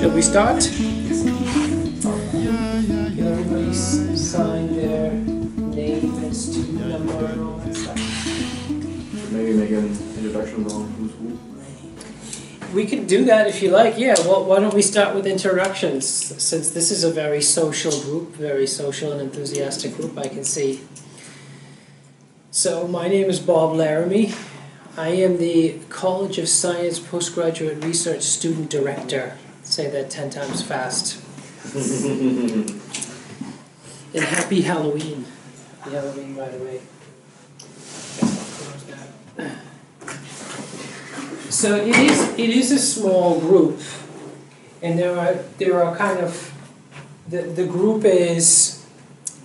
Shall we start? Can everybody sign their name and student number and all that stuff? Maybe make an introduction on who's who. We can do that if you like, yeah. Well, why don't we start with introductions? Since this is a very social group, very social and enthusiastic group, I can see. So, my name is Bob Laramie. I am the College of Science Postgraduate Research Student Director. Say that 10 times fast. And happy Halloween. Happy Halloween, by the way. So it is a small group, and there are kind of the group is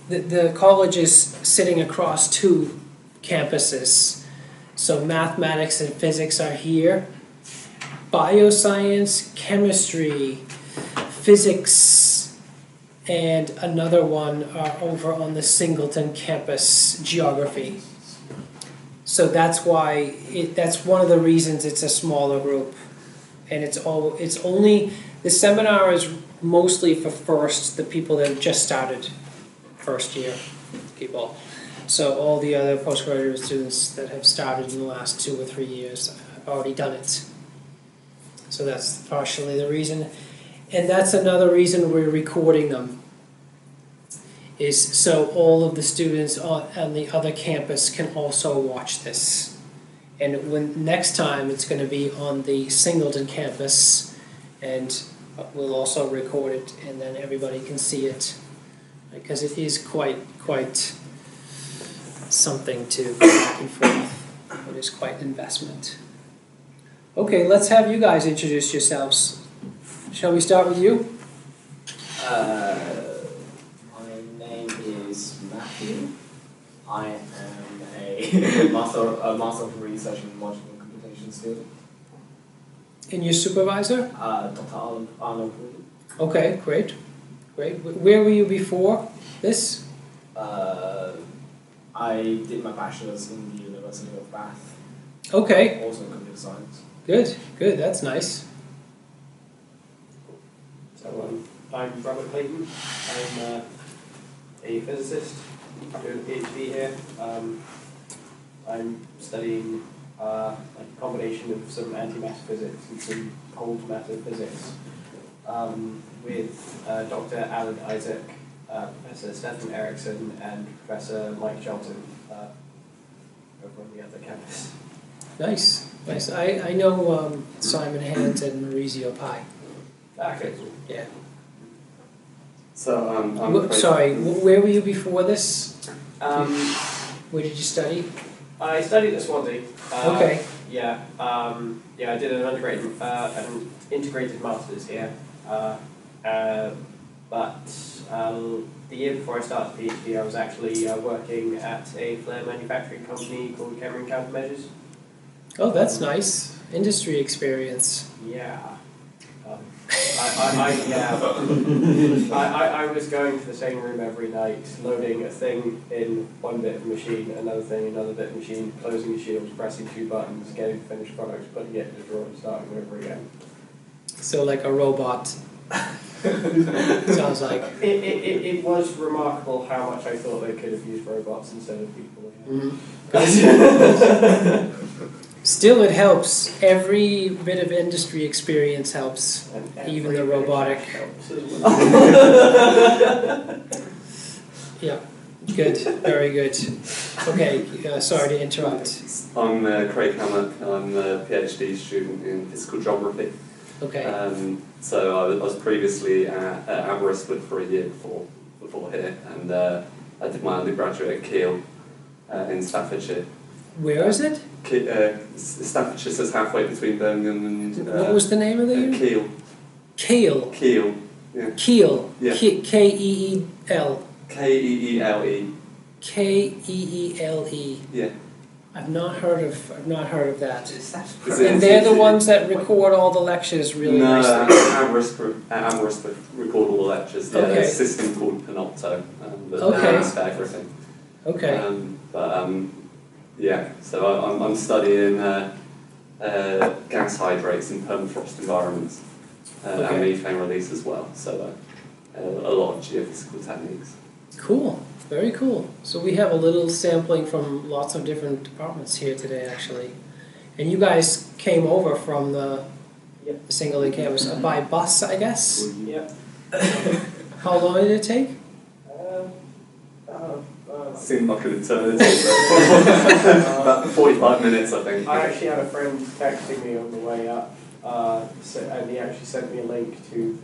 the college is sitting across two campuses. So mathematics and physics are here. Bioscience, chemistry, physics, and another one are over on the Singleton campus, geography. So that's why that's one of the reasons it's a smaller group, and it's only the seminar is mostly for the people that have just started first year people. So all the other postgraduate students that have started in the last 2 or 3 years have already done it. So that's partially the reason, and that's another reason we're recording them. Is so all of the students on the other campus can also watch this. And when next time it's going to be on the Singleton campus, and we'll also record it, and then everybody can see it, because it is quite something to go back and forth. It is quite an investment. Okay, let's have you guys introduce yourselves. Shall we start with you? Matthew. I am a master of research in logic and computation student. And your supervisor? Dr. Arnold. Okay, great. Where were you before this? I did my bachelor's in the University of Bath. Okay. Also in computer science. Good. That's nice. So I'm Robert Clayton. I'm a physicist doing a PhD here. I'm studying like a combination of some antimatter physics and some cold matter physics with Dr. Alan Isaac, Professor Stefan Eriksson, and Professor Mike Shelton over on the other campus. Nice. I know Simon Hand and Maurizio Pai. Okay. Yeah. So Sorry, where were you before this? Where did you study? I studied at Swansea. Okay. Yeah. I did an integrated masters here. But the year before I started PhD, I was actually working at a flare manufacturing company called Cameron Countermeasures. Oh, that's nice. Industry experience. Yeah. I was going to the same room every night, loading a thing in one bit of the machine, another thing in another bit of the machine, closing the shields, pressing 2 buttons, getting the finished product, putting it in the drawer and starting over again. So like a robot. Sounds like. It was remarkable how much I thought they could have used robots instead of people. Still, it helps. Every bit of industry experience helps, even the robotic. Helps as well. Yeah, good, very good. Okay, sorry to interrupt. I'm Craig Hammock. I'm a PhD student in physical geography. Okay. So I was previously at Aberystwyth for a year before here, and I did my undergraduate at Keele in Staffordshire. Where is it? Staffordshire says halfway between Birmingham and... what was the name of the unit? Keele. Keele. Keele, yeah. Keele. Yeah. K-E-E-L. K-E-E-L-E. K-E-E-L-E. Yeah. I've not heard of that. And And they're the ones that record all the lectures really nicely. Aberystwyth record all the lectures. Yeah, Okay. there's a system called Panopto that Okay. does everything. Okay. Yeah, so I'm studying gas hydrates in permafrost environments. and methane release as well. So a lot of geophysical techniques. Cool, very cool. So we have a little sampling from lots of different departments here today, actually. And you guys came over from the Yep. single campus by bus, I guess? Yep. How long did it take? Seemed like an eternity, but about 45 minutes, I think. I actually had a friend texting me on the way up, and he actually sent me a link to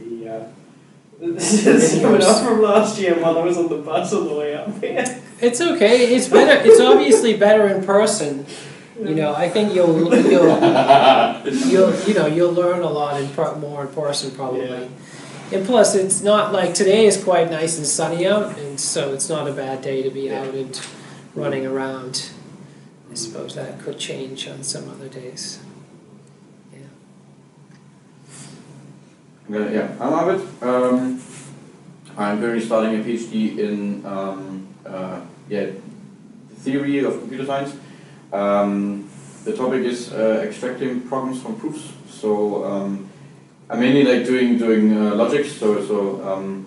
the seminar from last year while I was on the bus on the way up here. It's okay. It's better. It's obviously better in person. You know, I think you'll learn a lot more in person probably. Yeah. And plus, it's not like today is quite nice and sunny out, and so it's not a bad day to be out and running around. I suppose that could change on some other days. Yeah, I'm Arvid. I'm currently starting a PhD in theory of computer science. The topic is extracting problems from proofs. So I mainly like doing logic, so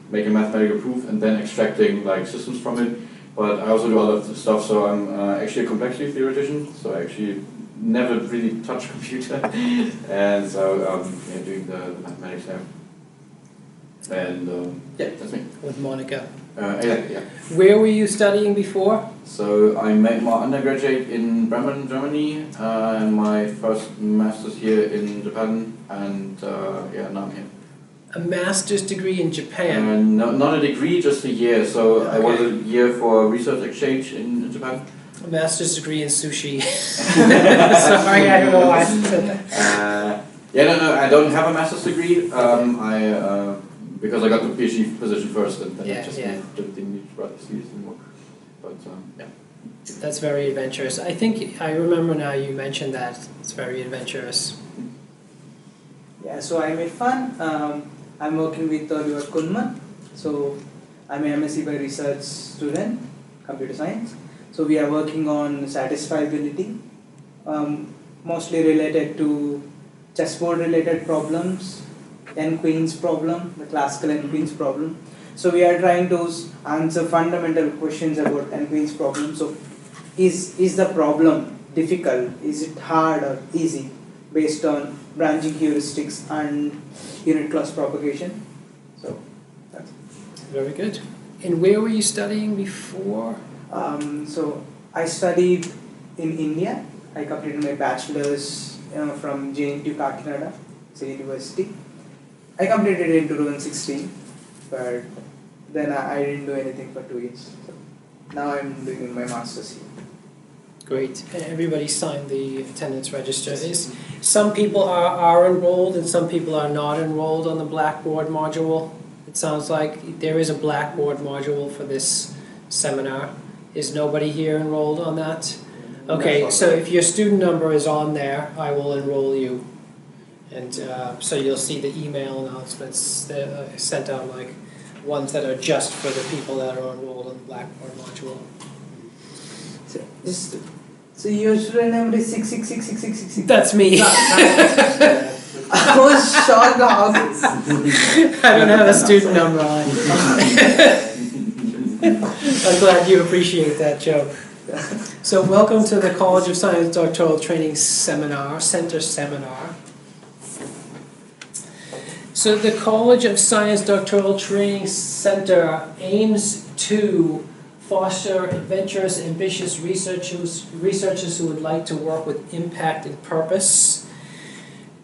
make a mathematical proof and then extracting like systems from it. But I also do other stuff. So I'm actually a complexity theoretician. So I actually never really touched computer, and so doing the mathematics there. And that's me. With Monica. Yeah. Where were you studying before? So I made my undergraduate in Bremen, Germany, and my first master's here in Japan, and now I'm here. A master's degree in Japan. Not a degree, just a year. So I was a year for research exchange in Japan. A master's degree in sushi. Sorry, I don't know why I said that. No, I don't have a master's degree. Because I got the PhD position first, and then I just didn't need to write the series anymore. But That's very adventurous. I think I remember now you mentioned that. It's very adventurous. Yeah, so I'm Irfan. I'm working with Oliver Kunman. So I'm a MSc by research student, computer science. So we are working on satisfiability, mostly related to chessboard related problems, n-Queen's problem, the classical n-Queen's problem. So we are trying to answer fundamental questions about n-Queen's problem. So is the problem difficult? Is it hard or easy? Based on branching heuristics and unit class propagation. So that's very good. And where were you studying before? So I studied in India. I completed my bachelor's from JNTU Kakinada, it's a university. I completed it in 2016, but then I didn't do anything for 2 years. So now I'm doing my master's here. Great. And everybody signed the attendance register. Some people are enrolled and some people are not enrolled on the Blackboard module. It sounds like there is a Blackboard module for this seminar. Is nobody here enrolled on that? Okay, so if your student number is on there, I will enroll you. And so you'll see the email announcements that are sent out, like ones that are just for the people that are enrolled in the Blackboard module. So your student number is 6666666. That's me. I was shocked. I don't have a student number on. I'm glad you appreciate that joke. So welcome to the College of Science Doctoral Training Center Seminar. So the College of Science Doctoral Training Center aims to foster adventurous, ambitious researchers who would like to work with impact and purpose,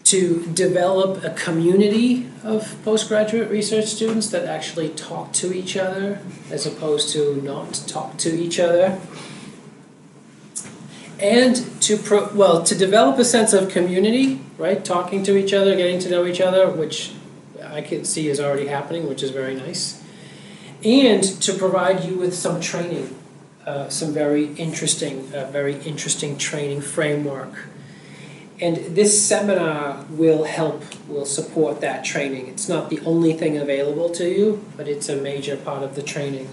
to develop a community of postgraduate research students that actually talk to each other as opposed to not talk to each other, and to develop a sense of community, right? Talking to each other, getting to know each other, which I can see is already happening, which is very nice. And to provide you with some training, some very interesting training framework. And this seminar will support that training. It's not the only thing available to you, but it's a major part of the training.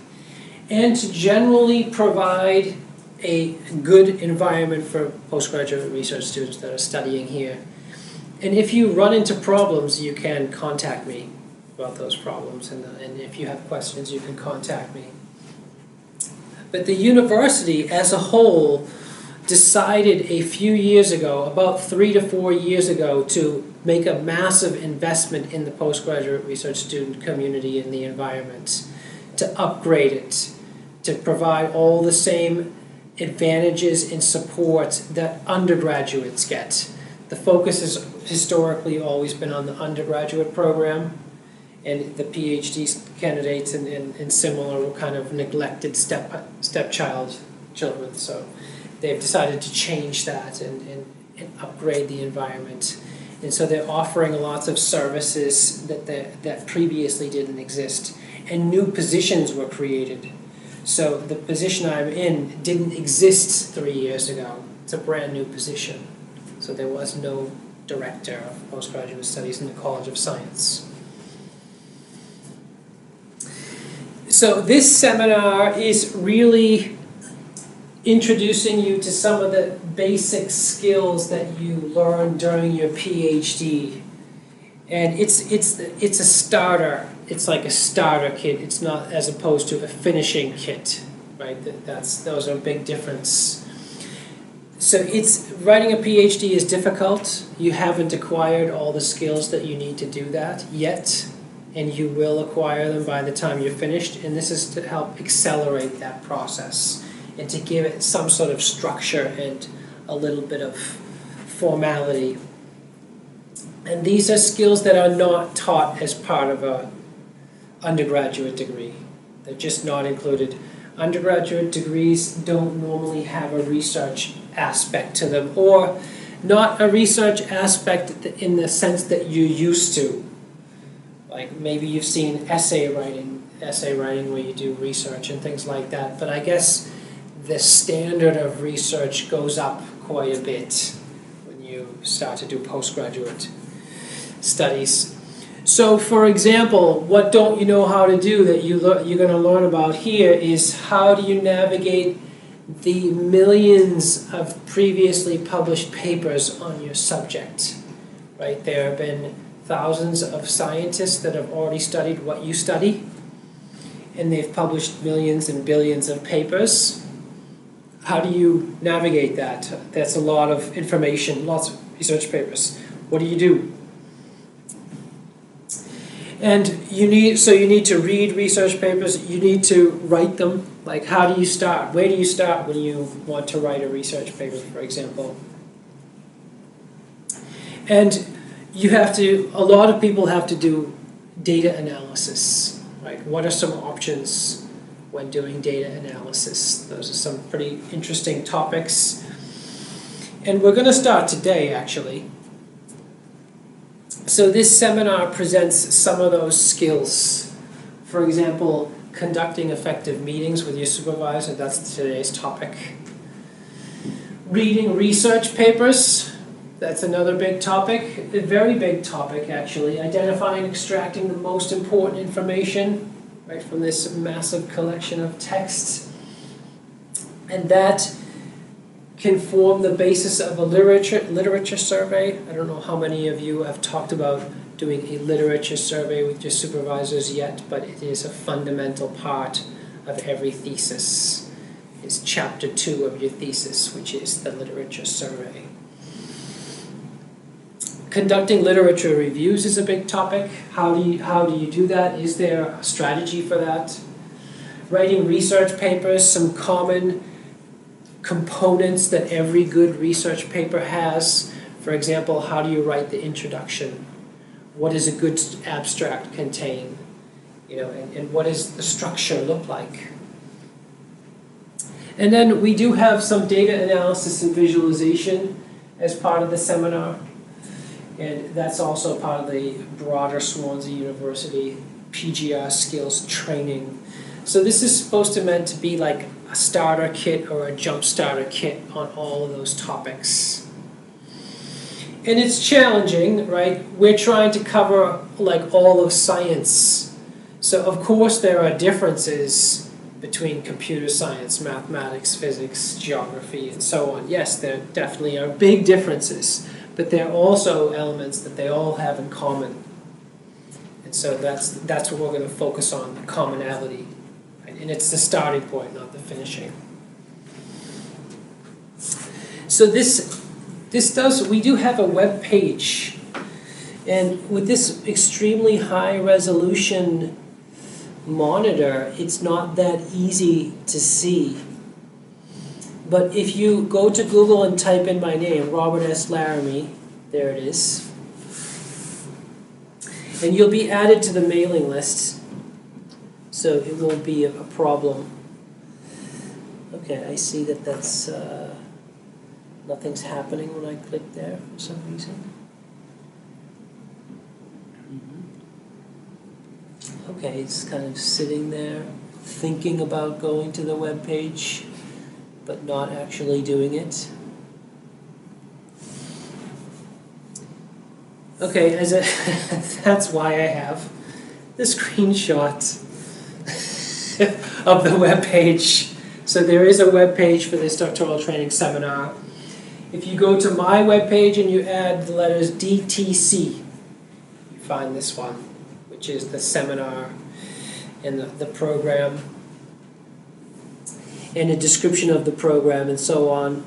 And to generally provide a good environment for postgraduate research students that are studying here. And if you run into problems, you can contact me about those problems, and if you have questions, you can contact me. But the university as a whole decided a few years ago, about 3 to 4 years ago, to make a massive investment in the postgraduate research student community and the environment, to upgrade it, to provide all the same advantages and support that undergraduates get. The focus has historically always been on the undergraduate program, and the PhD candidates and similar were kind of neglected stepchild children. So they've decided to change that and upgrade the environment. And so they're offering lots of services that previously didn't exist. And new positions were created. So the position I'm in didn't exist 3 years ago. It's a brand new position. So there was no director of postgraduate studies in the College of Science. So this seminar is really introducing you to some of the basic skills that you learn during your PhD. And it's a starter. It's like a starter kit. It's not as opposed to a finishing kit, right? Those are a big difference. So writing a PhD is difficult. You haven't acquired all the skills that you need to do that yet, and you will acquire them by the time you're finished. And this is to help accelerate that process and to give it some sort of structure and a little bit of formality. And these are skills that are not taught as part of an undergraduate degree. They're just not included. Undergraduate degrees don't normally have a research aspect to them, or not a research aspect in the sense that you're used to. Like maybe you've seen essay writing where you do research and things like that, but I guess the standard of research goes up quite a bit when you start to do postgraduate studies. So for example, what don't you know how to do that you're going to learn about here is how do you navigate the millions of previously published papers on your subject, right? There have been thousands of scientists that have already studied what you study, and they've published millions and billions of papers. How do you navigate that? That's a lot of information, lots of research papers. What do you do? And you need to read research papers, you need to write them. Like how do you start? Where do you start when you want to write a research paper, for example? And a lot of people have to do data analysis, right? What are some options when doing data analysis? Those are some pretty interesting topics. And we're going to start today, actually. So this seminar presents some of those skills. For example, conducting effective meetings with your supervisor, that's today's topic. Reading research papers, that's another big topic, a very big topic actually. Identifying and extracting the most important information, right, from this massive collection of texts. And that can form the basis of a literature survey. I don't know how many of you have talked about doing a literature survey with your supervisors yet, but it is a fundamental part of every thesis. It's chapter 2 of your thesis, which is the literature survey. Conducting literature reviews is a big topic. How do you do that? Is there a strategy for that? Writing research papers, some common components that every good research paper has. For example, how do you write the introduction? What does a good abstract contain? And what does the structure look like? And then we do have some data analysis and visualization as part of the seminar. And that's also part of the broader Swansea University PGR skills training. So this is supposed to meant to be like a starter kit or a jump starter kit on all of those topics. And it's challenging, right? We're trying to cover like all of science. So of course there are differences between computer science, mathematics, physics, geography, and so on. Yes, there definitely are big differences. but there are also elements that they all have in common. And so that's what we're going to focus on, the commonality. Right? And it's the starting point, not the finishing. So we do have a web page. And with this extremely high resolution monitor, it's not that easy to see. But if you go to Google and type in my name, Robert S. Laramie, there it is. And you'll be added to the mailing list, so it won't be a problem. Okay, I see that's nothing's happening when I click there for some reason. Okay, it's kind of sitting there, thinking about going to the web page, but not actually doing it. Okay, that's why I have the screenshot of the web page. So there is a web page for this doctoral training seminar. If you go to my web page and you add the letters DTC, you find this one, which is the seminar and the program, and a description of the program and so on.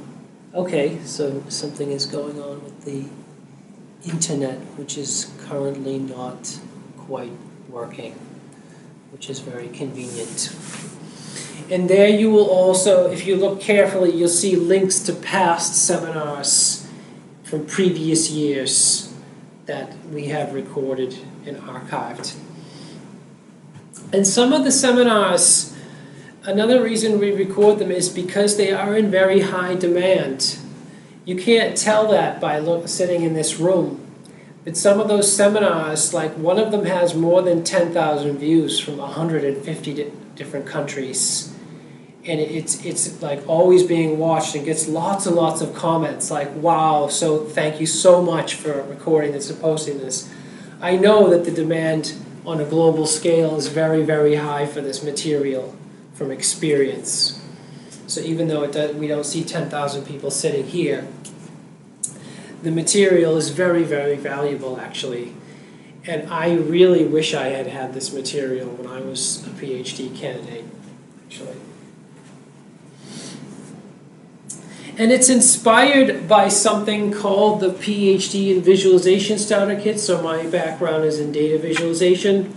Okay, so something is going on with the internet, which is currently not quite working, which is very convenient. And there you will also, if you look carefully, you'll see links to past seminars from previous years that we have recorded and archived. And some of the seminars, another reason we record them is because they are in very high demand. You can't tell that by sitting in this room. But some of those seminars, like one of them has more than 10,000 views from 150 different countries. And it's like always being watched and gets lots and lots of comments like, wow, so thank you so much for recording this and posting this. I know that the demand on a global scale is very, very high for this material from experience. So even though we don't see 10,000 people sitting here, the material is very, very valuable actually. And I really wish I had had this material when I was a PhD candidate, actually. And it's inspired by something called the PhD in Visualization Starter Kit. So my background is in data visualization.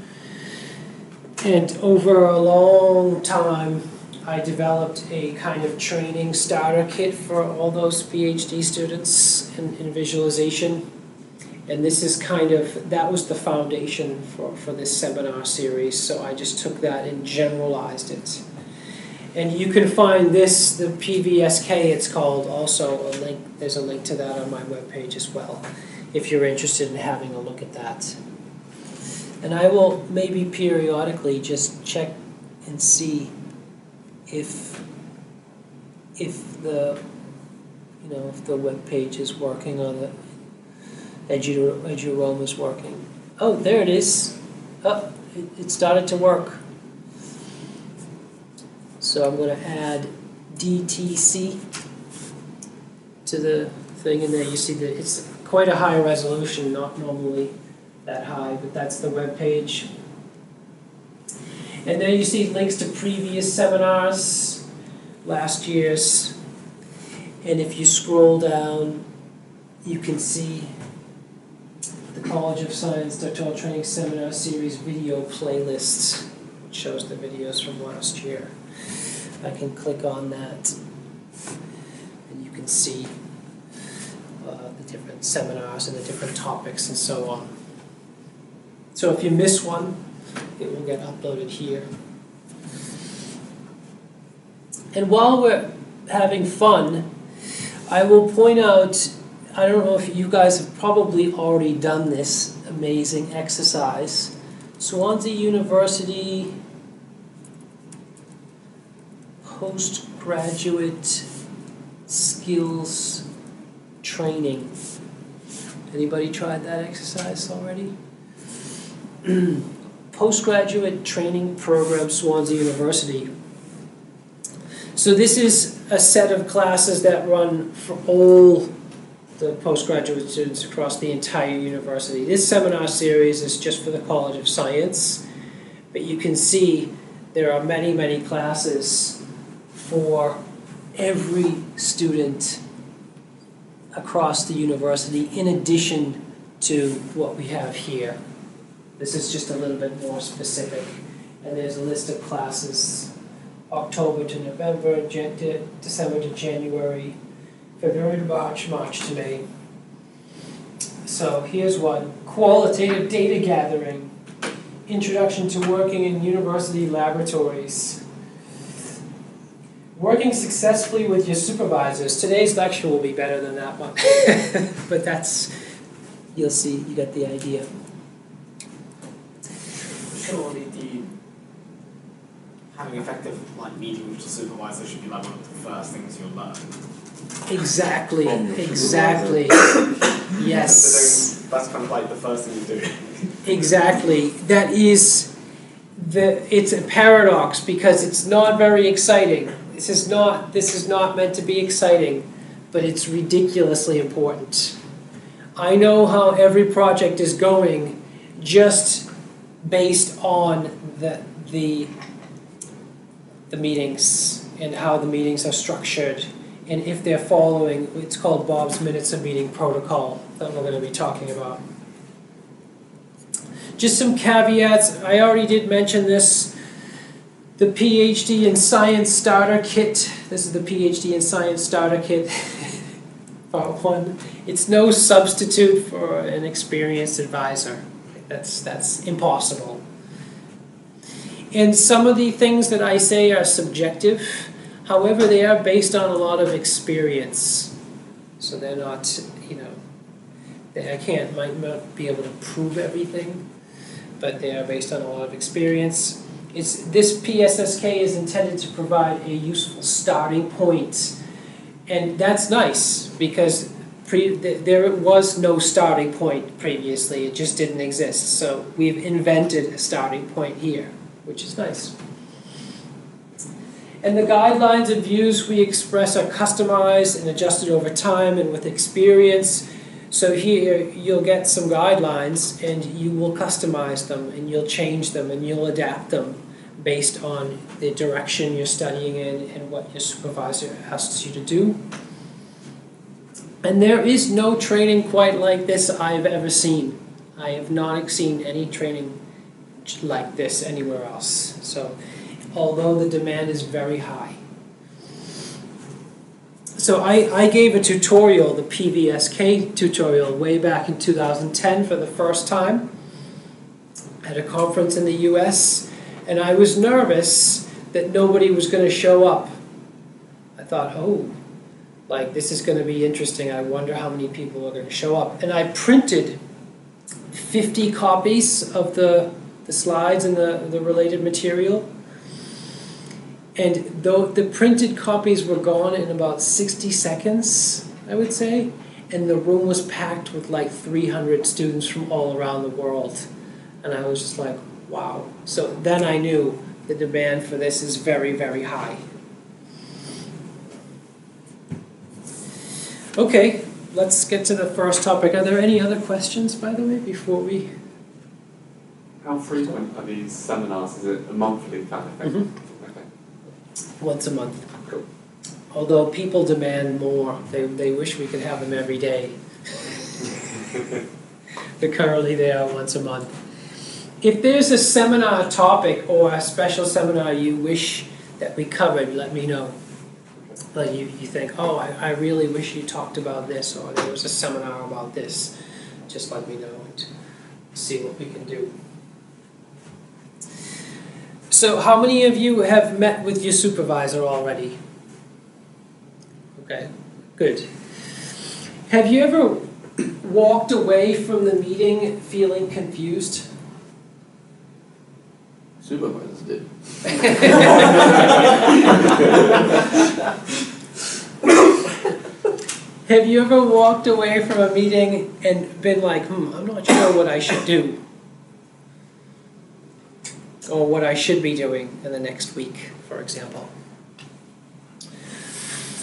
And over a long time, I developed a kind of training starter kit for all those PhD students in visualization. And this is that was the foundation for this seminar series. So I just took that and generalized it. And you can find this, the PVSK it's called, also a link. There's a link to that on my webpage as well, if you're interested in having a look at that. And I will maybe periodically just check and see if the web page is working on it. EduRoam is working. Oh, there it is. Oh, it started to work. So I'm going to add DTC to the thing, and there you see that it's quite a high resolution, not normally that high, but that's the web page. And there you see links to previous seminars, last year's, and if you scroll down, you can see the College of Science Doctoral Training Seminar Series video playlist, which shows the videos from last year. I can click on that, and you can see the different seminars and the different topics and so on. So if you miss one, it will get uploaded here. And while we're having fun, I will point out, I don't know if you guys have probably already done this amazing exercise. Swansea University Postgraduate Skills Training. Anybody tried that exercise already? Postgraduate Training Program, Swansea University. So this is a set of classes that run for all the postgraduate students across the entire university. This seminar series is just for the College of Science, but you can see there are many, many classes for every student across the university in addition to what we have here. This is just a little bit more specific. And there's a list of classes, October to November, December to January, February to March, March to May. So here's one, qualitative data gathering, introduction to working in university laboratories, working successfully with your supervisors. Today's lecture will be better than that one, but that's, you'll see, you get the idea. Surely having effective meeting with the supervisor should be one of the first things you'll learn. Exactly, exactly. Yes. That's kind of the first thing you do. Exactly. That is it's a paradox because it's not very exciting. This is not meant to be exciting, but it's ridiculously important. I know how every project is going just based on the meetings and how the meetings are structured, and if they're following, it's called Bob's Minutes of Meeting protocol that we're going to be talking about. Just some caveats, I already did mention this, the PhD in Science Starter Kit. This is the PhD in Science Starter Kit, part one. It's no substitute for an experienced advisor. That's impossible. And some of the things that I say are subjective, however, they are based on a lot of experience. So they're not, might not be able to prove everything, but they are based on a lot of experience. This PSSK is intended to provide a useful starting point. And that's nice, because there was no starting point previously, it just didn't exist. So we've invented a starting point here, which is nice. And the guidelines and views we express are customized and adjusted over time and with experience. So here you'll get some guidelines and you will customize them and you'll change them and you'll adapt them based on the direction you're studying in and what your supervisor asks you to do. And there is no training quite like this I've ever seen. I have not seen any training like this anywhere else. So, although the demand is very high. So I gave a tutorial, the PVSK tutorial, way back in 2010 for the first time at a conference in the US, and I was nervous that nobody was going to show up. I thought, this is going to be interesting. I wonder how many people are going to show up. And I printed 50 copies of the slides and the related material. And though the printed copies were gone in about 60 seconds, I would say, and the room was packed with 300 students from all around the world. And I was just like, wow. So then I knew the demand for this is very, very high. Okay, let's get to the first topic. Are there any other questions, by the way, before we... How frequent are these seminars? Is it a monthly kind of thing? Mm-hmm. Okay. Once a month. Cool. Although people demand more. They wish we could have them every day. But currently they are once a month. If there's a seminar topic or a special seminar you wish that we covered, let me know. Like you think, I really wish you talked about this, or there was a seminar about this. Just let me know and see what we can do. So how many of you have met with your supervisor already? Okay, good. Have you ever walked away from the meeting feeling confused? Supervisors did. Have you ever walked away from a meeting and been like, I'm not sure what I should do? Or what I should be doing in the next week, for example?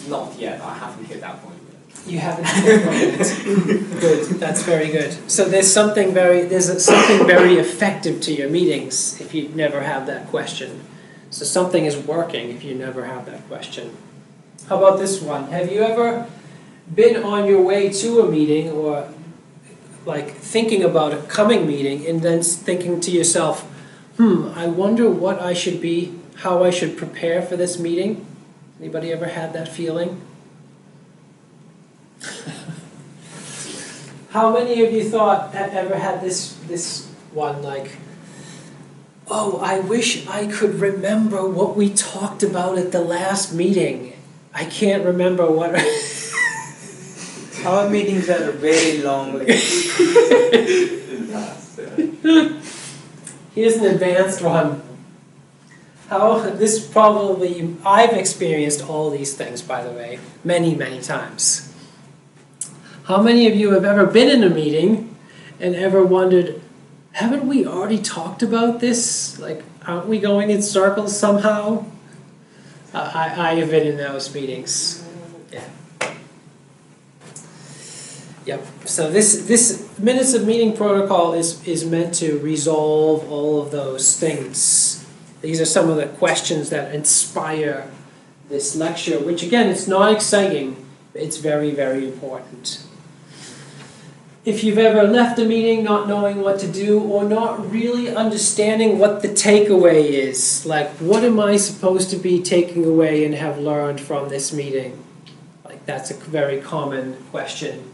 Not yet, I haven't hit that point yet. You haven't implemented it. Good, that's very good. So there's something very effective to your meetings if you never have that question. So something is working if you never have that question. How about this one? Have you ever been on your way to a meeting or like thinking about a coming meeting and then thinking to yourself, I wonder what I should be, how I should prepare for this meeting? Anybody ever had that feeling? How many of you ever had this one like, oh, I wish I could remember what we talked about at the last meeting. I can't remember what. Our meetings are very long. Like, Here's an advanced one. I've experienced all these things, by the way, many, many times. How many of you have ever been in a meeting and ever wondered, haven't we already talked about this? Like, aren't we going in circles somehow? I have been in those meetings. Yeah. Yep. So this minutes of meeting protocol is meant to resolve all of those things. These are some of the questions that inspire this lecture, which again, it's not exciting, but it's very, very important. If you've ever left a meeting not knowing what to do or not really understanding what the takeaway is, like what am I supposed to be taking away and have learned from this meeting? Like that's a very common question.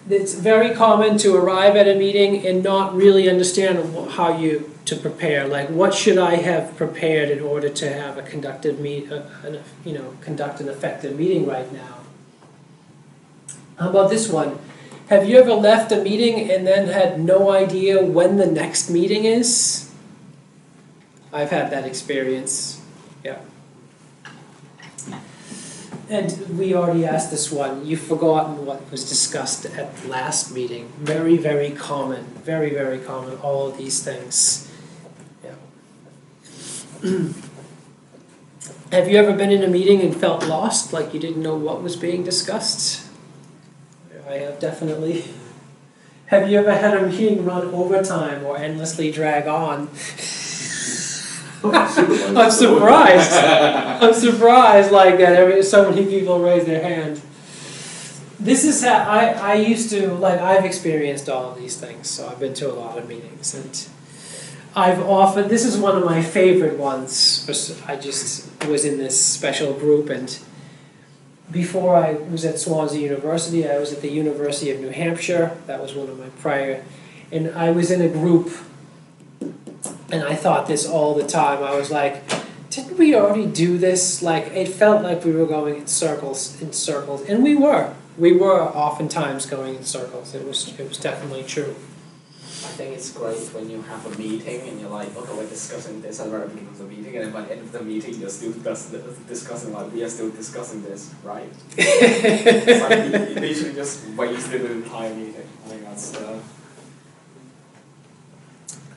It's very common to arrive at a meeting and not really understand how to prepare. Like what should I have prepared in order to have a conduct an effective meeting right now? How about this one? Have you ever left a meeting and then had no idea when the next meeting is? I've had that experience. Yeah. And we already asked this one. You've forgotten what was discussed at the last meeting. Very, very common. Very, very common. All of these things. Yeah. Have you ever been in a meeting and felt lost, like you didn't know what was being discussed? I have definitely. Have you ever had a meeting run overtime or endlessly drag on? I'm surprised. I'm surprised like that. So many people raise their hand. This is how I used to, like I've experienced all of these things, so I've been to a lot of meetings. And this is one of my favorite ones. I just was in this special group, and before I was at Swansea University, I was at the University of New Hampshire. That was one of my prior. And I was in a group, and I thought this all the time. I was like, didn't we already do this? Like, it felt like we were going in circles. And we were. We were oftentimes going in circles. It was definitely true. I think it's great when you have a meeting and you're like, okay, we're discussing this at the very beginning of the meeting, and then by the end of the meeting, you're still discussing, like, we are still discussing this, right? It's like you literally just wasted the entire meeting. I think that's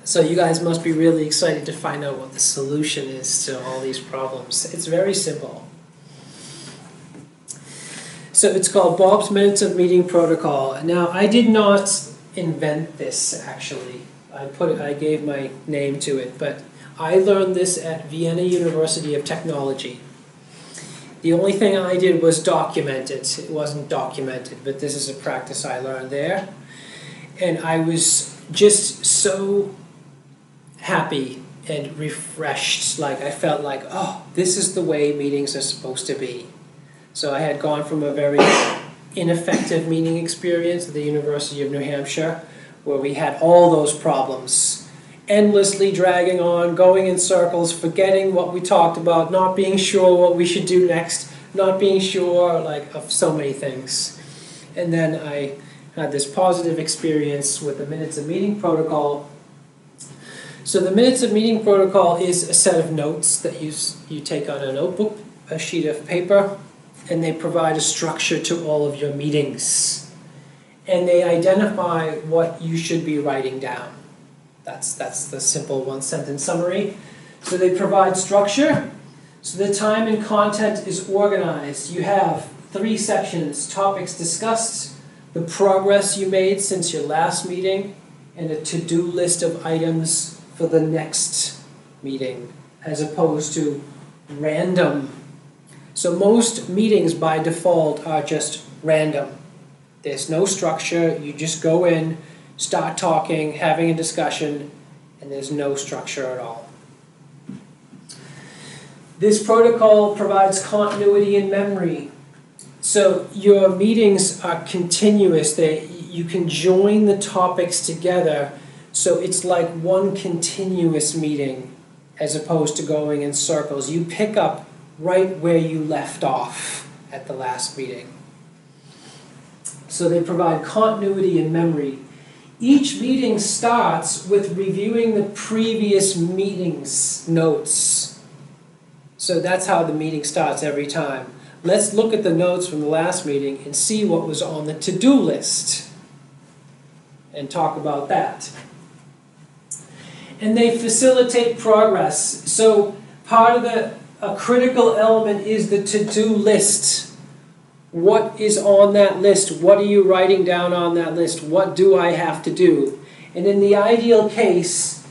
So you guys must be really excited to find out what the solution is to all these problems. It's very simple. So it's called Bob's Minutes of Meeting Protocol. Now, I did not invent this, actually. I gave my name to it, but I learned this at Vienna University of Technology. The only thing I did was document it. It wasn't documented, but this is a practice I learned there. And I was just so happy and refreshed. Like, I felt like, oh, this is the way meetings are supposed to be. So I had gone from a very ineffective meeting experience at the University of New Hampshire, where we had all those problems. Endlessly dragging on, going in circles, forgetting what we talked about, not being sure what we should do next, not being sure of so many things. And then I had this positive experience with the Minutes of Meeting Protocol. So the Minutes of Meeting Protocol is a set of notes that you take on a notebook, a sheet of paper, and they provide a structure to all of your meetings. And they identify what you should be writing down. That's the simple one-sentence summary. So they provide structure, so the time and content is organized. You have 3 sections: topics discussed, the progress you made since your last meeting, and a to-do list of items for the next meeting, as opposed to random. So most meetings by default are just random. There's no structure, you just go in, start talking, having a discussion, and there's no structure at all. This protocol provides continuity in memory. So your meetings are continuous. You can join the topics together, so it's like one continuous meeting as opposed to going in circles. You pick up right where you left off at the last meeting. So they provide continuity in memory. Each meeting starts with reviewing the previous meeting's notes. So that's how the meeting starts every time. Let's look at the notes from the last meeting and see what was on the to-do list and talk about that. And they facilitate progress. So part of a critical element is the to-do list. What is on that list? What are you writing down on that list? What do I have to do? And in the ideal case,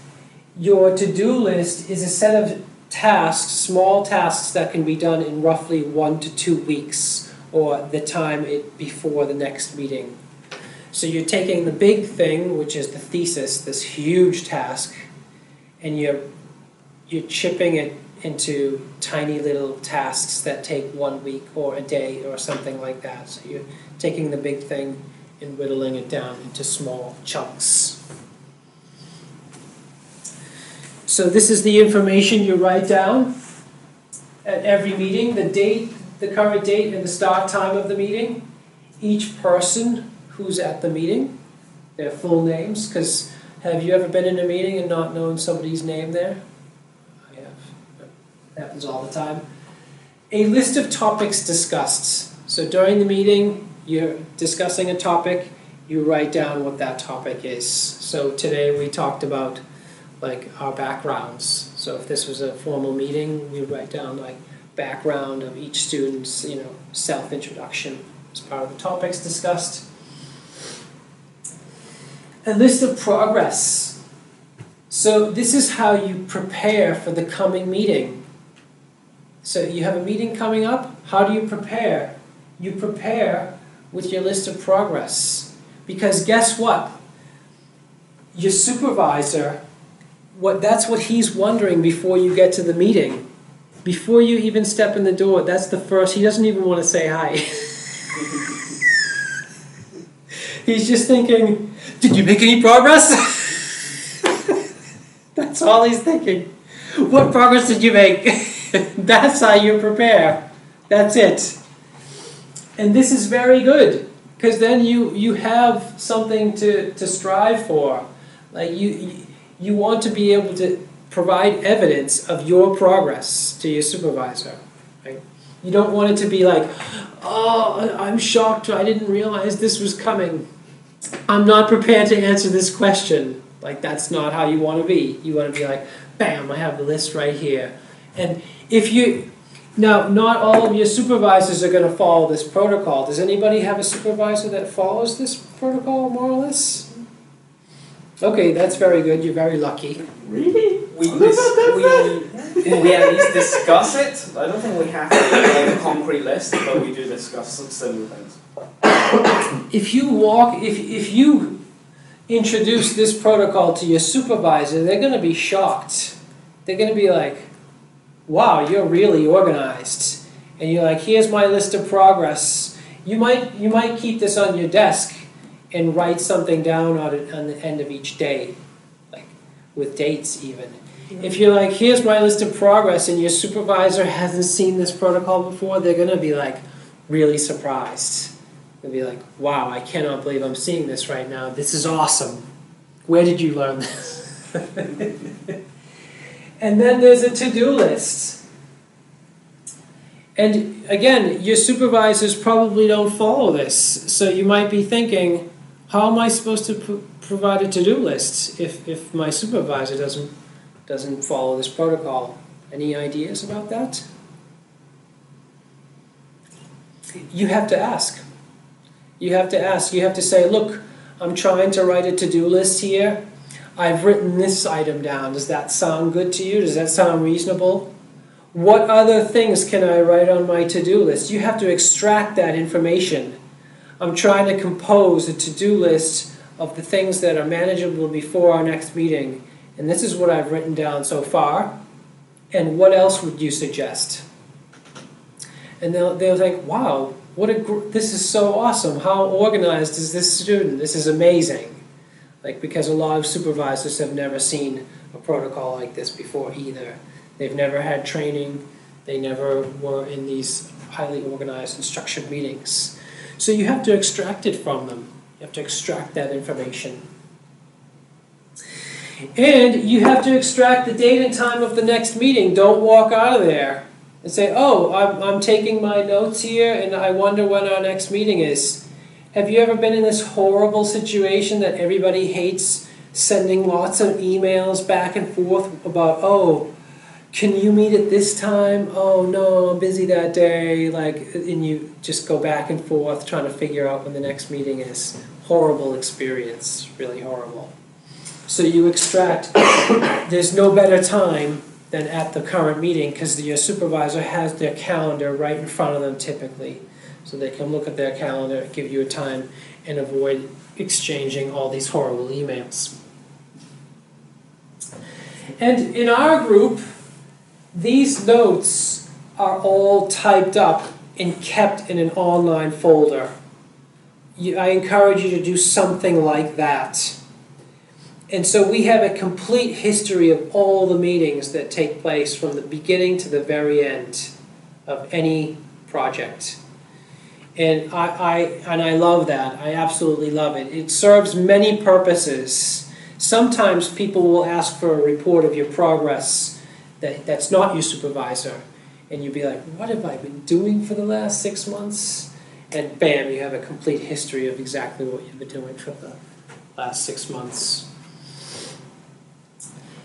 your to-do list is a set of tasks, small tasks that can be done in roughly 1 to 2 weeks, or the time before the next meeting. So you're taking the big thing, which is the thesis, this huge task, and you're chipping it into tiny little tasks that take 1 week or a day or something like that. So you're taking the big thing and whittling it down into small chunks. So this is the information you write down at every meeting: the date, the current date, and the start time of the meeting. Each person who's at the meeting, their full names, because have you ever been in a meeting and not known somebody's name there? I have. It happens all the time. A list of topics discussed. So during the meeting, you're discussing a topic, you write down what that topic is. So today we talked about like our backgrounds. So if this was a formal meeting, we write down like background of each student's, self-introduction as part of the topics discussed. A list of progress. So this is how you prepare for the coming meeting. So you have a meeting coming up, how do you prepare? You prepare with your list of progress. Because guess what? Your supervisor, that's what he's wondering before you get to the meeting. Before you even step in the door, that's the first, he doesn't even want to say hi. He's just thinking, did you make any progress? That's all he's thinking. What progress did you make? That's how you prepare. That's it. And this is very good, because then you have something to strive for. Like you want to be able to provide evidence of your progress to your supervisor. Right? You don't want it to be like, oh, I'm shocked, I didn't realize this was coming. I'm not prepared to answer this question. Like, that's not how you want to be. You want to be like, bam, I have the list right here. And now, not all of your supervisors are going to follow this protocol. Does anybody have a supervisor that follows this protocol, more or less? Okay, that's very good. You're very lucky. Really? We at least discuss it. I don't think we have a concrete list, but we do discuss similar things. If you introduce this protocol to your supervisor, they're going to be shocked. They're going to be like, wow, you're really organized. And you're like, here's my list of progress. You might keep this on your desk and write something down on the end of each day, like with dates even. If you're like, here's my list of progress, and your supervisor hasn't seen this protocol before, they're going to be like really surprised. They'll be like, wow, I cannot believe I'm seeing this right now. This is awesome. Where did you learn this? And then there's a to-do list. And again, your supervisors probably don't follow this. So you might be thinking, how am I supposed to provide a to-do list if my supervisor doesn't follow this protocol? Any ideas about that? You have to ask. You have to ask. You have to say, look, I'm trying to write a to-do list here. I've written this item down. Does that sound good to you? Does that sound reasonable? What other things can I write on my to-do list? You have to extract that information. I'm trying to compose a to-do list of the things that are manageable before our next meeting. And this is what I've written down so far. And what else would you suggest? And they'll think, wow, this is so awesome. How organized is this student? This is amazing. Like, because a lot of supervisors have never seen a protocol like this before either. They've never had training. They never were in these highly organized and structured meetings. So you have to extract it from them. You have to extract that information. And you have to extract the date and time of the next meeting. Don't walk out of there and say, oh, I'm taking my notes here and I wonder when our next meeting is. Have you ever been in this horrible situation that everybody hates, sending lots of emails back and forth about, oh, can you meet at this time? Oh no, I'm busy that day. Like, and you just go back and forth trying to figure out when the next meeting is. Horrible experience, really horrible. So you extract, there's no better time than at the current meeting because your supervisor has their calendar right in front of them typically. So they can look at their calendar, give you a time, and avoid exchanging all these horrible emails. And in our group, these notes are all typed up and kept in an online folder. I encourage you to do something like that. And so we have a complete history of all the meetings that take place from the beginning to the very end of any project. And I love that. I absolutely love it. It serves many purposes. Sometimes people will ask for a report of your progress that's not your supervisor. And you'll be like, what have I been doing for the last 6 months? And bam, you have a complete history of exactly what you've been doing for the last 6 months.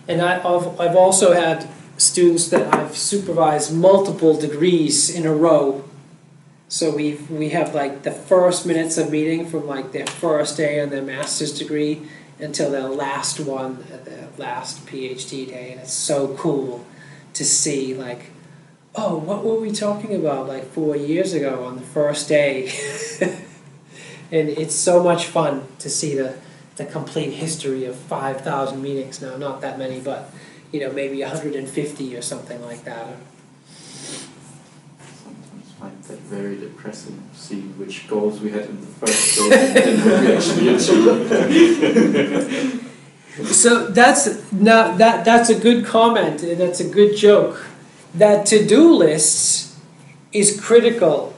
And I've also had students that I've supervised multiple degrees in a row. So we have like the first minutes of meeting from like their first day on their master's degree until their last one, their last PhD day. And it's so cool to see like, oh, what were we talking about like 4 years ago on the first day? And it's so much fun to see the complete history of 5,000 meetings. Now, not that many, but maybe 150 or something like that. Sometimes find that very depressing, seeing which goals we had in the first place and what we actually achieved. So that's a good comment, and that's a good joke. That to-do list is critical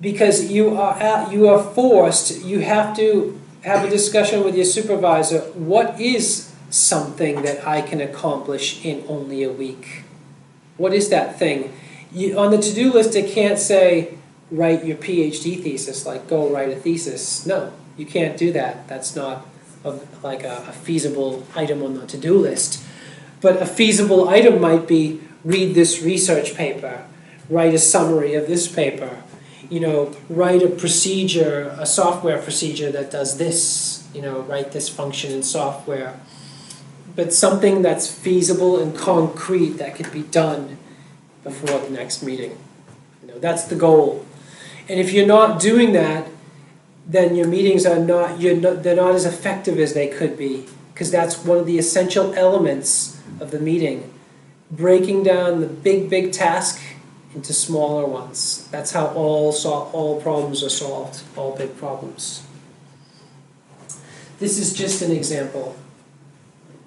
because you are forced. You have to have a discussion with your supervisor. What is something that I can accomplish in only a week? What is that thing? On the to-do list, it can't say, write your PhD thesis, like go write a thesis. No, you can't do that. That's not like a feasible item on the to-do list. But a feasible item might be, read this research paper, write a summary of this paper, write a procedure, a software procedure that does this, write this function in software. But something that's feasible and concrete that could be done before the next meeting. That's the goal. And if you're not doing that, then your meetings are they're not as effective as they could be, because that's one of the essential elements of the meeting. Breaking down the big task into smaller ones. That's how all problems are solved, all big problems. This is just an example.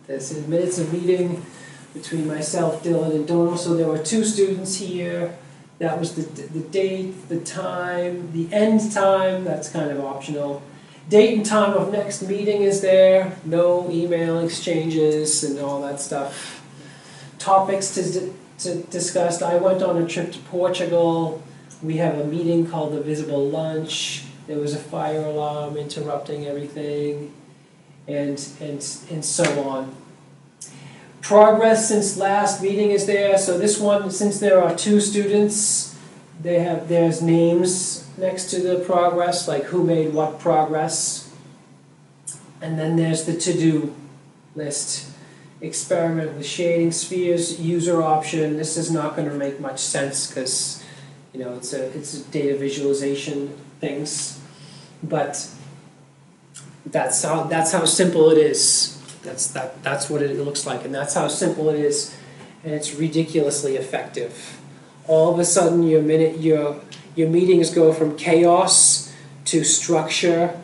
This is minutes of meeting between myself, Dylan, and Donald. So there were 2 students here. That was the date, the time, the end time. That's kind of optional. Date and time of next meeting is there. No email exchanges and all that stuff. Topics to discuss. I went on a trip to Portugal. We have a meeting called the Visible Lunch. There was a fire alarm interrupting everything, and so on. Progress since last meeting is there. So this one, since there are 2 students, there's names next to the progress, like who made what progress. And then there's the to-do list. Experiment with shading spheres, user option. This is not going to make much sense because, you know, it's a data visualization things. But that's how simple it is. That's what it looks like, and that's how simple it is, and it's ridiculously effective. All of a sudden, your meetings go from chaos to structure,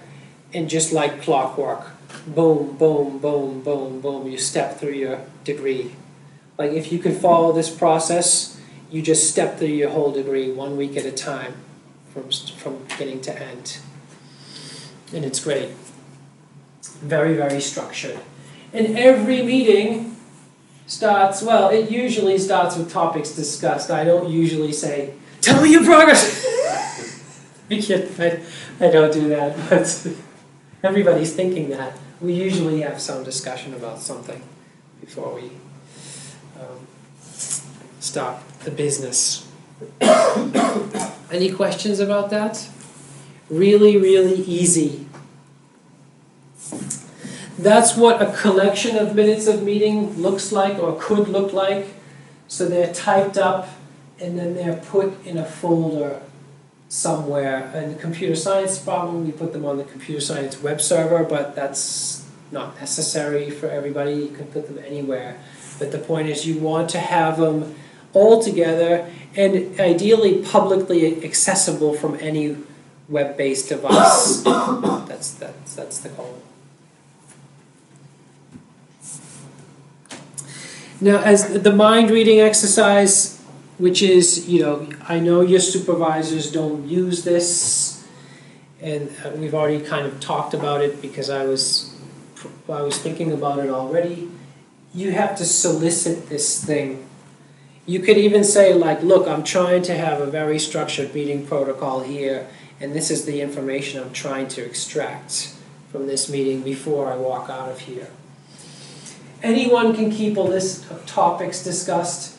and just like clockwork, boom, boom, boom, boom, boom. You step through your degree. Like if you can follow this process, you just step through your whole degree 1 week at a time, from beginning to end, and it's great. Very, very structured. And every meeting starts, well, it usually starts with topics discussed. I don't usually say, tell me your progress. I don't do that, but everybody's thinking that. We usually have some discussion about something before we start the business. Any questions about that? Really, really easy. That's what a collection of minutes of meeting looks like or could look like. So they're typed up and then they're put in a folder somewhere. In the computer science problem, we put them on the computer science web server, but that's not necessary for everybody. You can put them anywhere. But the point is you want to have them all together and ideally publicly accessible from any web-based device. That's the goal. Now, as the mind reading exercise, which is, you know, I know your supervisors don't use this, and we've already kind of talked about it because I was thinking about it already. You have to solicit this thing. You could even say, like, look, I'm trying to have a very structured meeting protocol here, and this is the information I'm trying to extract from this meeting before I walk out of here. Anyone can keep a list of topics discussed,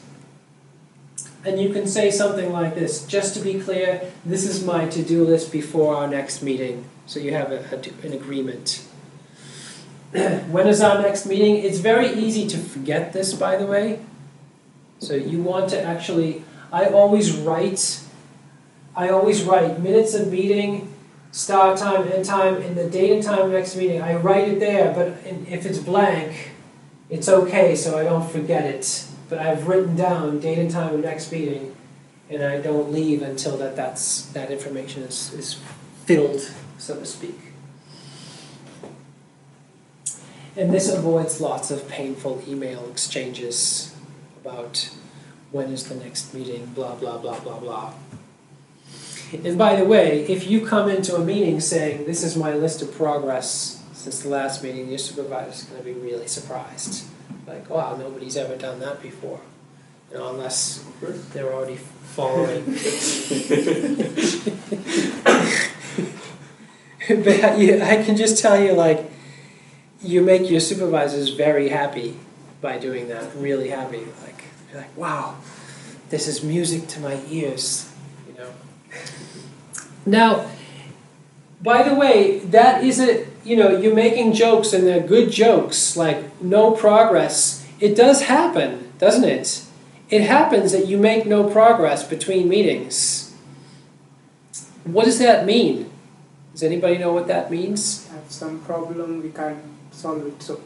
and you can say something like this, just to be clear, this is my to-do list before our next meeting, so you have an agreement. When is our next meeting? It's very easy to forget this, by the way. So you want to actually, I always write minutes of meeting, start time, end time, and the date and time of next meeting. I write it there, but if it's blank, it's okay, so I don't forget it. But I've written down date and time of next meeting, and I don't leave until that information is filled, so to speak. And this avoids lots of painful email exchanges about when is the next meeting, blah, blah, blah, blah, blah. And by the way, if you come into a meeting saying, this is my list of progress since the last meeting, your supervisor is going to be really surprised. Like, wow, nobody's ever done that before. You know, unless they're already following. But I can just tell you, like, you make your supervisors very happy by doing that, really happy. Like, you're like, wow, this is music to my ears, you know. Now, by the way, that isn't, you know, you're making jokes and they're good jokes, like no progress. It does happen, doesn't it? It happens that you make no progress between meetings. What does that mean? Does anybody know what that means? Have some problem, we can't solve it. So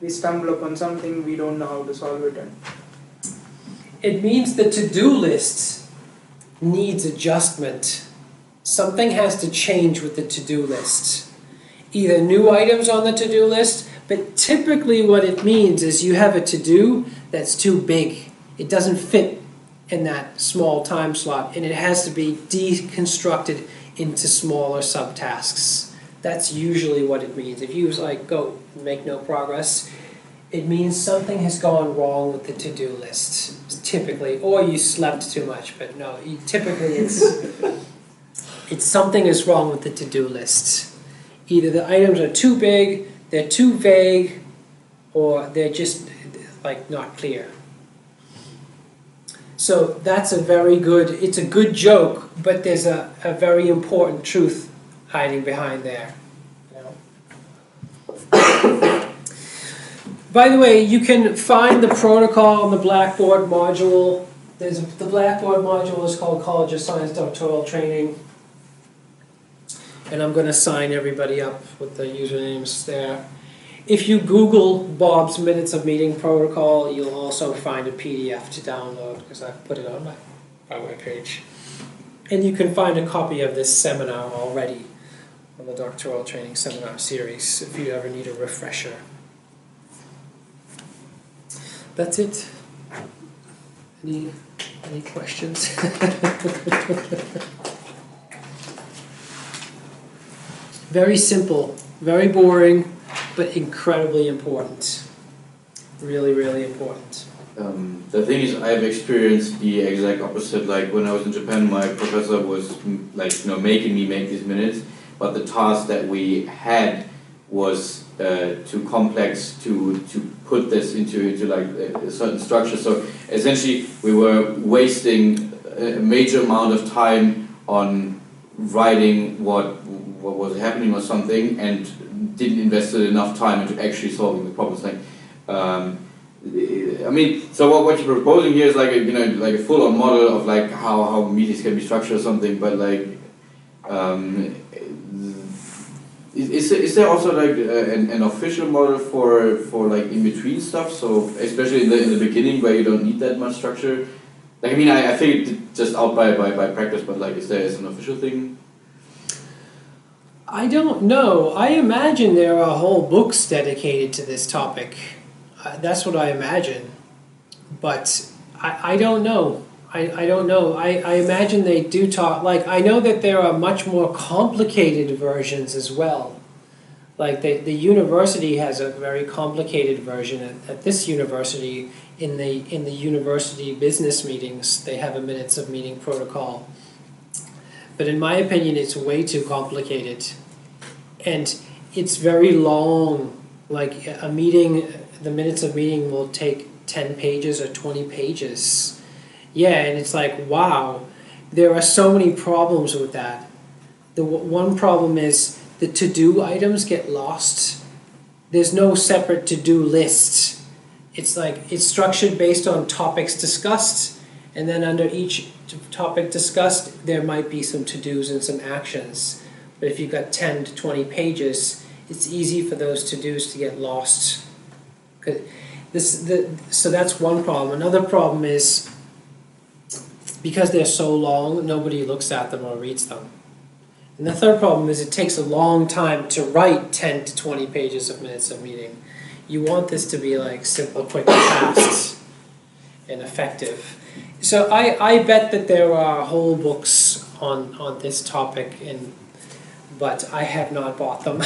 we stumble upon something, we don't know how to solve it. And it means the to-do list needs adjustment. Something has to change with the to-do list. Either new items on the to-do list, but typically what it means is you have a to-do that's too big. It doesn't fit in that small time slot, and it has to be deconstructed into smaller subtasks. That's usually what it means. If you like go make no progress, it means something has gone wrong with the to-do list, typically, or you slept too much, but no, typically it's something is wrong with the to-do list. Either the items are too big, they're too vague, or they're just like not clear. So that's it's a good joke, but there's a very important truth hiding behind there. You know? By the way, you can find the protocol in the Blackboard module. The Blackboard module is called College of Science Doctoral Training. And I'm going to sign everybody up with the usernames there. If you Google Bob's Minutes of Meeting Protocol, you'll also find a PDF to download because I've put it on my webpage. And you can find a copy of this seminar already on the Doctoral Training Seminar Series if you ever need a refresher. That's it. Any questions? Very simple, very boring, but incredibly important. Really, really important. The thing is, I've experienced the exact opposite. Like when I was in Japan, my professor was making me make these minutes, but the task that we had was too complex to put this into like a certain structure. So essentially, we were wasting a major amount of time on writing what was happening or something, and didn't invest enough time into actually solving the problems. Like, I mean, so what you're proposing here is like a full-on model of like how meetings can be structured or something. But like, is there also like an official model for like in between stuff? So especially in the beginning where you don't need that much structure. Like I mean, I think it just out by practice, but like, is there an official thing? I don't know. I imagine there are whole books dedicated to this topic. That's what I imagine. But I don't know. I don't know. I imagine they do talk, like I know that there are much more complicated versions as well. Like the university has a very complicated version. At this university, in the university business meetings, they have a minutes of meeting protocol. But in my opinion, it's way too complicated. And it's very long. Like a meeting, the minutes of meeting will take 10 pages or 20 pages. Yeah, and it's like, wow, there are so many problems with that. The one problem is the to-do items get lost. There's no separate to-do list. It's like, it's structured based on topics discussed, and then under each topic discussed, there might be some to-dos and some actions. But if you've got 10 to 20 pages, it's easy for those to-dos to get lost. So that's one problem. Another problem is, because they're so long, nobody looks at them or reads them. And the third problem is it takes a long time to write 10 to 20 pages of minutes of meeting. You want this to be like simple, quick, fast, and effective. So I bet that there are whole books on this topic, but I have not bought them.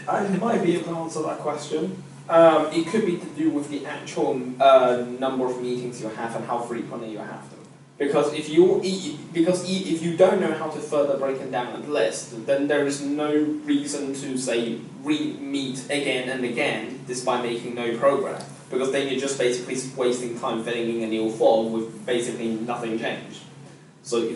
I might be able to answer that question. It could be to do with the actual number of meetings you have and how frequently you have them. Because if you don't know how to further break it down and list, then there is no reason to say re-meet again and again, despite making no progress. Because then you're just basically wasting time filling in a new form with basically nothing changed. So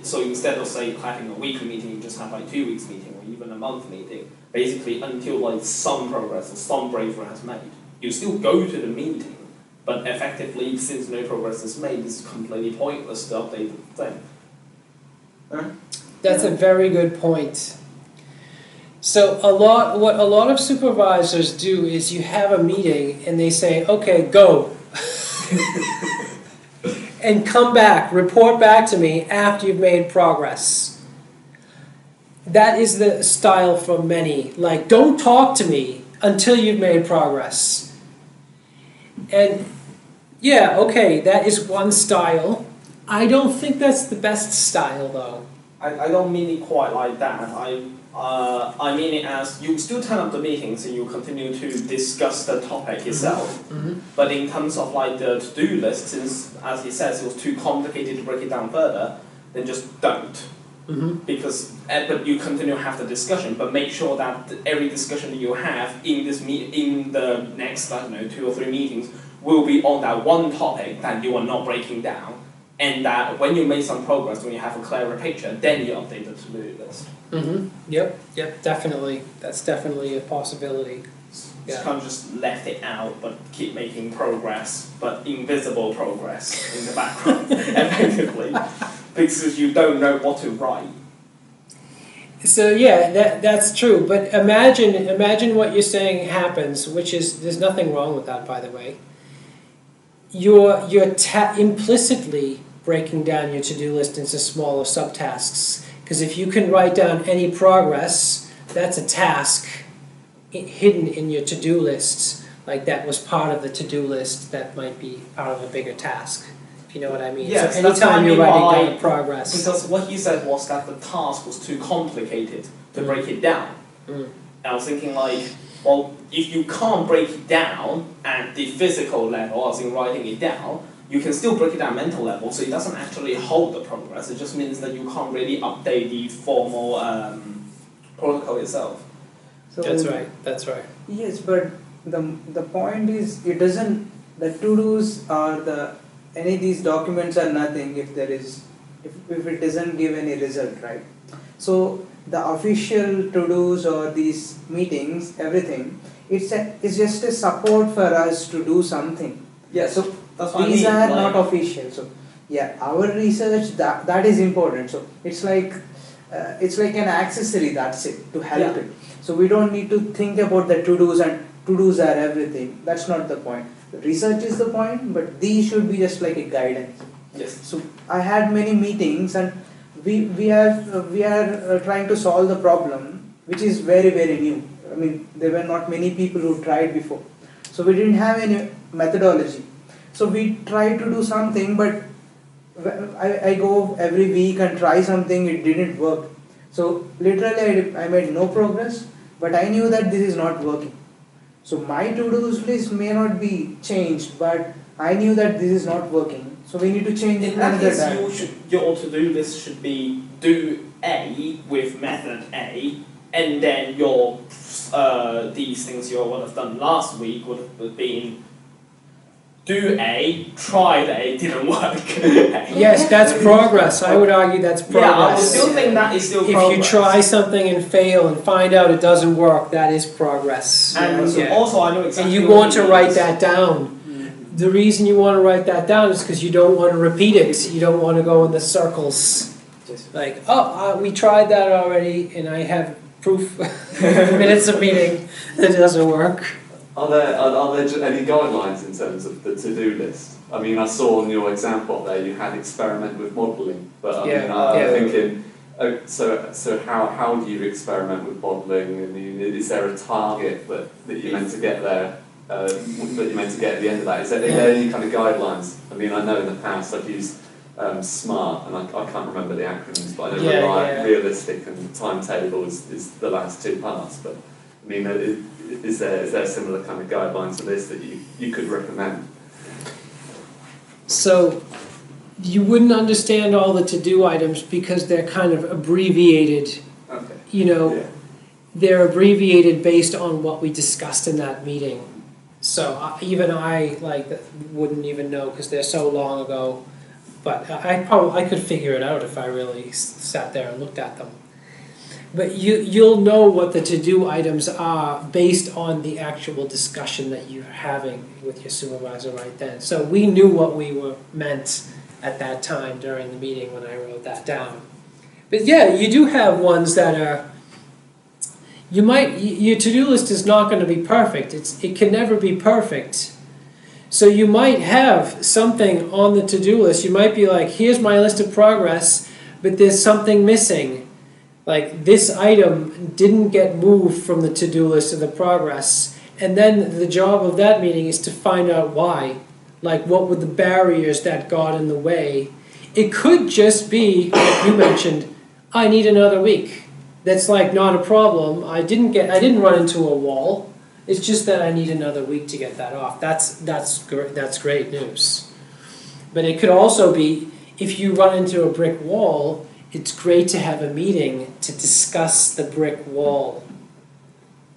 so instead of say having a weekly meeting, you just have like 2 weeks meeting or even a month meeting. Basically until like some progress or some breakthrough has made. You still go to the meeting, but effectively since no progress is made, it's completely pointless to update the thing. That's a very good point. So what a lot of supervisors do is you have a meeting and they say, okay, go. And come back, report back to me after you've made progress. That is the style for many. Like, don't talk to me until you've made progress. And yeah, okay, that is one style. I don't think that's the best style, though. I don't mean it quite like that. I mean it as you still turn up the meetings and you continue to discuss the topic itself. Mm-hmm. But in terms of like the to-do list, since as he says it was too complicated to break it down further, then just don't. Because but you continue to have the discussion, but make sure that every discussion that you have in this in the next 2 or 3 meetings will be on that one topic that you are not breaking down, and that when you make some progress, when you have a clearer picture, then you update the to-do list. Yep, definitely. That's definitely a possibility. You can't just left it out, but keep making progress, but invisible progress in the background, effectively, because you don't know what to write. So yeah, that's true. But imagine what you're saying happens, which is there's nothing wrong with that, by the way. You're implicitly breaking down your to-do list into smaller subtasks, because if you can write down any progress, that's a task hidden in your to-do lists, like that was part of the to-do list that might be part of a bigger task, if you know what I mean. Yes, so that's what I anytime you're mean writing by- down progress. Because what he said was that the task was too complicated to break it down. I was thinking like, well, if you can't break it down at the physical level, as in writing it down, you can still break it down mental level, so it doesn't actually hold the progress. It just means that you can't really update the formal protocol itself. So That's right. yes, but the point is, it doesn't, the to-dos or any of these documents are nothing if it doesn't give any result, right? So the official to-dos or these meetings, everything, it's just a support for us to do something. Yeah, So that's what these I mean. are not official. So yeah, our research, that is important. So it's like an accessory, that's it, to help it. So we don't need to think about the to-dos, and to-dos are everything. That's not the point. The research is the point, but these should be just like a guidance. Yes. So I had many meetings, and we are trying to solve the problem, which is very, very new. I mean, there were not many people who tried before. So we didn't have any methodology. So we tried to do something, but I go every week and try something, it didn't work. So literally I made no progress, but I knew that this is not working. So my to-do list may not be changed, but I knew that this is not working. So we need to change it In that another case, time. your to-do list should be do A with method A, and then your these things you would have done last week would have been do A, tried A, didn't work. Yes, that's progress. I would argue that's progress. Yeah, I would still think that is still progress. If you try something and fail and find out it doesn't work, that is progress. And also I know exactly. And you what want he to write means. that down. The reason you want to write that down is because you don't want to repeat it. You don't want to go in the circles. Like, we tried that already, and I have proof, minutes of meeting, that it doesn't work. Are there just any guidelines in terms of the to-do list? I mean, I saw in your example there you had experiment with modelling, but I'm thinking, so how do you experiment with modelling? I mean, is there a target that you're meant to get there? That you're meant to get at the end of that? Is there any kind of guidelines? I mean, I know in the past I've used SMART, and I can't remember the acronyms, but I know realistic and timetable is the last two parts. But I mean, is there similar kind of guidelines to this that you could recommend? So you wouldn't understand all the to-do items because they're kind of abbreviated. Okay. They're abbreviated based on what we discussed in that meeting. So even I wouldn't even know because they're so long ago. But I could figure it out if I really sat there and looked at them. But you'll know what the to-do items are based on the actual discussion that you're having with your supervisor right then. So we knew what we were meant at that time during the meeting when I wrote that down. But yeah, you do have ones that are, your to-do list is not going to be perfect. It can never be perfect. So you might have something on the to-do list. You might be like, here's my list of progress, but there's something missing. Like this item didn't get moved from the to-do list to the progress. And then the job of that meeting is to find out why. Like what were the barriers that got in the way. It could just be, like you mentioned, I need another week. That's like not a problem. I didn't run into a wall. It's just that I need another week to get that off. That's great news. But it could also be if you run into a brick wall it's great to have a meeting to discuss the brick wall,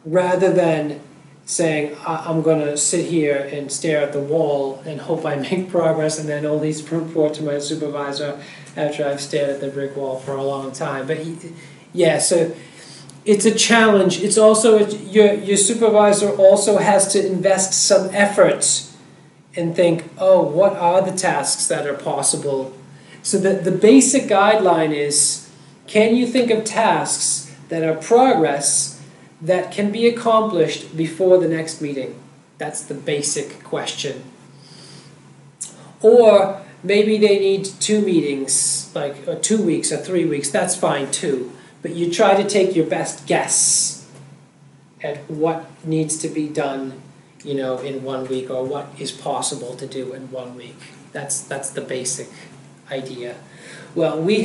rather than saying, I'm going to sit here and stare at the wall and hope I make progress and then only report to my supervisor after I've stared at the brick wall for a long time. But yeah, so it's a challenge. It's also, your supervisor also has to invest some effort and think, oh, what are the tasks that are possible? So the basic guideline is, can you think of tasks that are progress that can be accomplished before the next meeting? That's the basic question. Or maybe they need 2 meetings, like or 2 weeks or 3 weeks, that's fine too. But you try to take your best guess at what needs to be done, in 1 week, or what is possible to do in 1 week. That's the basic idea. Well, we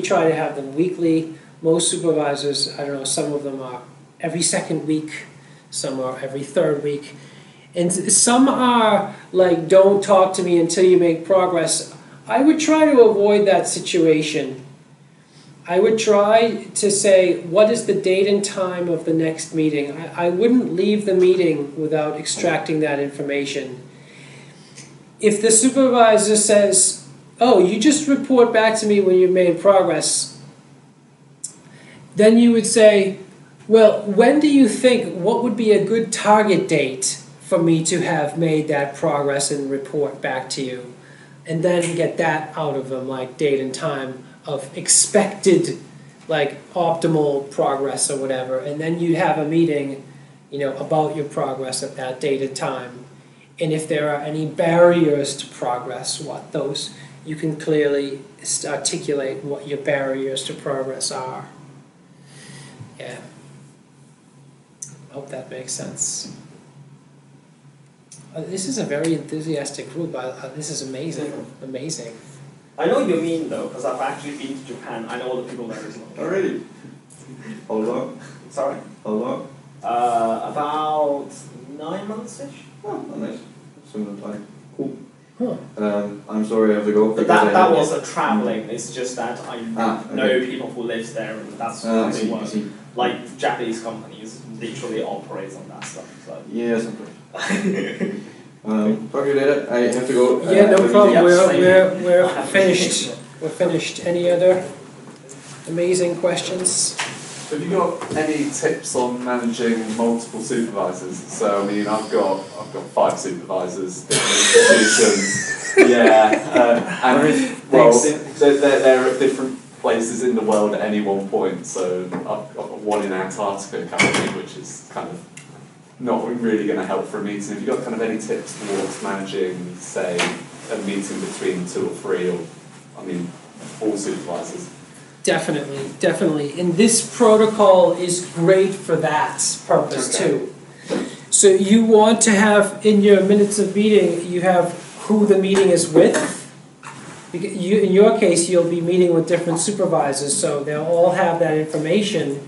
try to have them weekly. Most supervisors, I don't know, some of them are every second week, some are every third week, and some are like, don't talk to me until you make progress. I would try to avoid that situation. I would try to say, what is the date and time of the next meeting? I wouldn't leave the meeting without extracting that information. If the supervisor says, oh, you just report back to me when you've made progress, then you would say, well, when do you think, what would be a good target date for me to have made that progress and report back to you? And then get that out of them, like date and time of expected, like optimal progress or whatever. And then you have a meeting, about your progress at that date and time. And if there are any barriers to progress, you can clearly articulate what your barriers to progress are. Yeah. I hope that makes sense. This is a very enthusiastic group. This is amazing. Amazing. I know what you mean though, because I've actually been to Japan. I know all the people there as well. Oh, really? How long? Sorry? How long? About 9 months-ish. Oh, nice. Similar time. Cool. Huh. I'm sorry I have to go. But that was a traveling. It's just that I know okay. people who live there, and that's how they work. Like Japanese companies literally operate on that stuff. So. Yeah, something. Talk to you later. I have to go. Yeah, no problem. Yeah, We're finished. We're finished. Any other amazing questions? Have you got any tips on managing multiple supervisors? So I mean, I've got 5 supervisors, different institutions. Yeah, and well, they're at different places in the world at any one point. So I've got one in Antarctica currently, which is kind of not really going to help for a meeting. Have you got kind of any tips towards managing, say, a meeting between 2 or 3, or all supervisors? Definitely. And this protocol is great for that purpose too. So you want to have in your minutes of meeting, you have who the meeting is with. In your case, you'll be meeting with different supervisors, so they'll all have that information.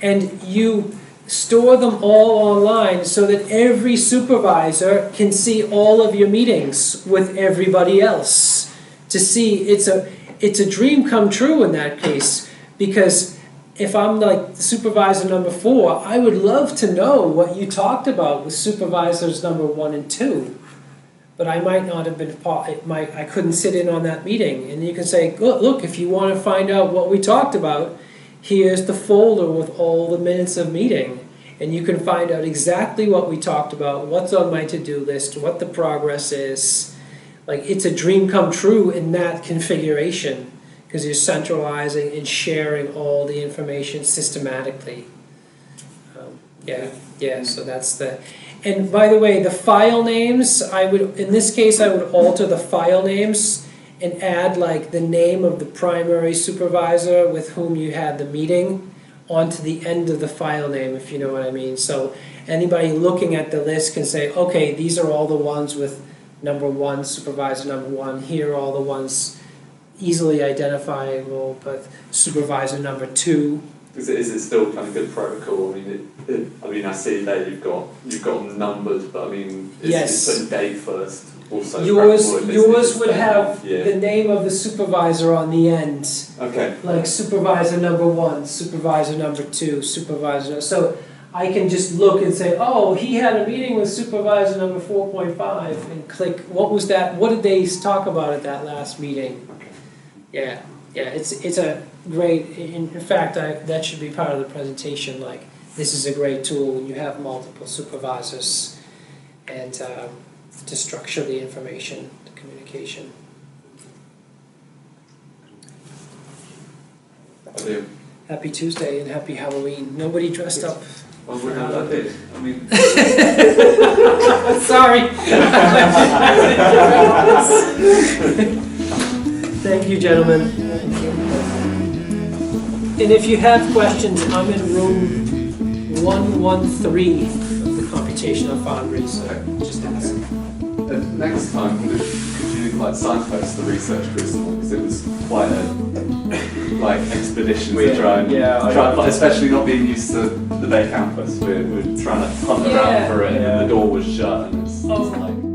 And you store them all online so that every supervisor can see all of your meetings with everybody else. To see, it's a dream come true in that case, because if I'm like supervisor number 4, I would love to know what you talked about with supervisors number 1 and 2. But I might not have been I couldn't sit in on that meeting. And you can say, look, if you want to find out what we talked about, here's the folder with all the minutes of meeting. And you can find out exactly what we talked about, what's on my to-do list, what the progress is. Like, it's a dream come true in that configuration, because you're centralizing and sharing all the information systematically. So that's the... And by the way, the file names, in this case, I would alter the file names and add like the name of the primary supervisor with whom you had the meeting onto the end of the file name, if you know what I mean. So anybody looking at the list can say, okay, these are all the ones with number 1, supervisor number 1. Here are all the ones easily identifiable, but supervisor number 2. Is it still kind of good protocol? I mean, I see that you've got them numbered, but I mean, is it putting date first? also Yours practical if it's would have yeah. the name of the supervisor on the end. Okay. Like supervisor number 1, supervisor number 2, supervisor. So I can just look and say, oh, he had a meeting with supervisor number 4.5 and click, what was that? What did they talk about at that last meeting? Okay. Yeah, it's a great, in fact, that should be part of the presentation, like, this is a great tool when you have multiple supervisors and to structure the information, the communication. Brilliant. Happy Tuesday and happy Halloween. Nobody dressed up. Well, we're not that big. I mean, Sorry. Thank you, gentlemen. And if you have questions, I'm in room 113 of the Computational Foundry, so just ask. next time, could you like signpost the research crucible, because it was quite a like expedition to try and but especially not being used to the Bay campus. We're trying to hunt around for it, and the door was shut, and it's like.